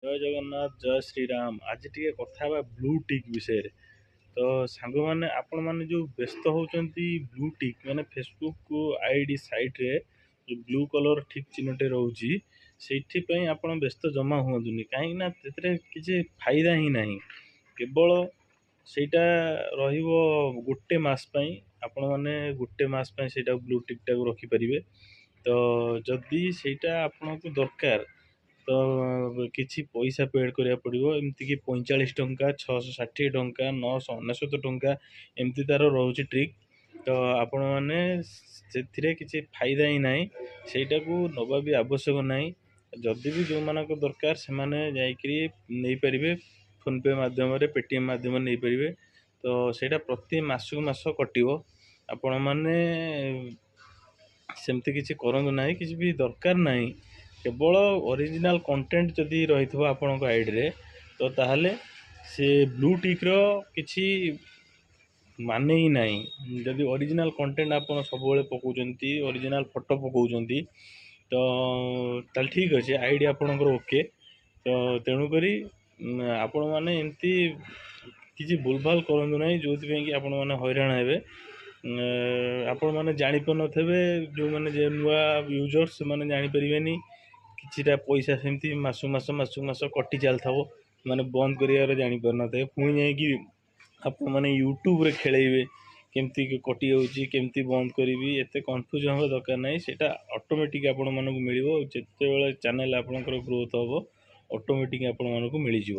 ଜୟ ଜଗନ୍ନାଥ, ଜୟ ଶ୍ରୀରାମ। ଆଜି ଟିକେ କଥା ହେବା ବ୍ଲୁ ଟିକ୍ ବିଷୟରେ। ତ ସାଙ୍ଗମାନେ, ଆପଣମାନେ ଯେଉଁ ବ୍ୟସ୍ତ ହେଉଛନ୍ତି ବ୍ଲୁ ଟିକ୍ ମାନେ ଫେସବୁକ୍ ଆଇଡି ସାଇଟ୍ରେ ଯେଉଁ ବ୍ଲୁ କଲର୍ ଠିକ୍ ଚିହ୍ନଟେ ରହୁଛି, ସେଇଥିପାଇଁ ଆପଣ ବ୍ୟସ୍ତ ଜମା ହୁଅନ୍ତୁନି। କାହିଁକିନା ସେଥିରେ କିଛି ଫାଇଦା ହିଁ ନାହିଁ। କେବଳ ସେଇଟା ରହିବ ଗୋଟେ ମାସ ପାଇଁ। ଆପଣମାନେ ଗୋଟେ ମାସ ପାଇଁ ସେଇଟା ବ୍ଲୁ ଟିକ୍ଟାକୁ ରଖିପାରିବେ। ତ ଯଦି ସେଇଟା ଆପଣଙ୍କୁ ଦରକାର ତ କିଛି ପଇସା ପେଡ଼୍ କରିବାକୁ ପଡ଼ିବ। ଏମିତିକି 45 ଟଙ୍କା, 660 ଟଙ୍କା, 999 ଟଙ୍କା ଏମିତି ତା'ର ରହୁଛି ଟ୍ରିକ୍। ତ ଆପଣମାନେ ସେଥିରେ କିଛି ଫାଇଦା ହିଁ ନାହିଁ, ସେଇଟାକୁ ନେବା ବି ଆବଶ୍ୟକ ନାହିଁ। ଯଦି ବି ଯେଉଁମାନଙ୍କ ଦରକାର ସେମାନେ ଯାଇକରି ନେଇପାରିବେ, ଫୋନ୍ପେ ମାଧ୍ୟମରେ, ପେଟିଏମ୍ ମାଧ୍ୟମରେ ନେଇପାରିବେ। ତ ସେଇଟା ପ୍ରତି ମାସକୁ ମାସ କଟିବ। ଆପଣମାନେ ସେମିତି କିଛି କରନ୍ତୁ ନାହିଁ, କିଛି ବି ଦରକାର ନାହିଁ। କେବଳ ଅରିଜିନାଲ୍ କଣ୍ଟେଣ୍ଟ ଯଦି ରହିଥିବ ଆପଣଙ୍କ ଆଇଡ଼ିରେ, ତ ତାହେଲେ ସେ ବ୍ଲୁ ଟିକ୍ର କିଛି ମାନେ ହିଁ ନାହିଁ। ଯଦି ଅରିଜିନାଲ୍ କଣ୍ଟେଣ୍ଟ ଆପଣ ସବୁବେଳେ ପକାଉଛନ୍ତି, ଅରିଜିନାଲ୍ ଫଟୋ ପକାଉଛନ୍ତି, ତ ତାହେଲେ ଠିକ୍ ଅଛି, ଆଇଡ଼ି ଆପଣଙ୍କର ଓକେ। ତ ତେଣୁକରି ଆପଣମାନେ ଏମିତି କିଛି ଭୁଲଭାଲ କରନ୍ତୁ ନାହିଁ, ଯେଉଁଥିପାଇଁ କି ଆପଣମାନେ ହଇରାଣ ହେବେ। ଆପଣମାନେ ଜାଣିପାରୁନଥିବେ, ଯେଉଁମାନେ ଯେ ନୂଆ ୟୁଜର୍ସ ସେମାନେ ଜାଣିପାରିବେନି। କିଛିଟା ପଇସା ସେମିତି ମାସକୁ ମାସ କଟି ଚାଲିଥିବ, ମାନେ ବନ୍ଦ କରିବାରେ ଜାଣିପାରୁନଥିବେ। ପୁଣି ଯାଇକି ଆପଣମାନେ ୟୁଟ୍ୟୁବରେ ଖେଳେଇବେ, କେମିତି କଟିଯାଉଛି, କେମିତି ବନ୍ଦ କରିବି, ଏତେ କନଫ୍ୟୁଜନ୍ ହେବା ଦରକାର ନାହିଁ। ସେଇଟା ଅଟୋମେଟିକ୍ ଆପଣମାନଙ୍କୁ ମିଳିବ। ଯେତେବେଳେ ଚ୍ୟାନେଲ୍ ଆପଣଙ୍କର ଗ୍ରୋଥ୍ ହେବ, ଅଟୋମେଟିକ୍ ଆପଣମାନଙ୍କୁ ମିଳିଯିବ।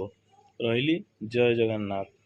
ରହିଲି, ଜୟ ଜଗନ୍ନାଥ।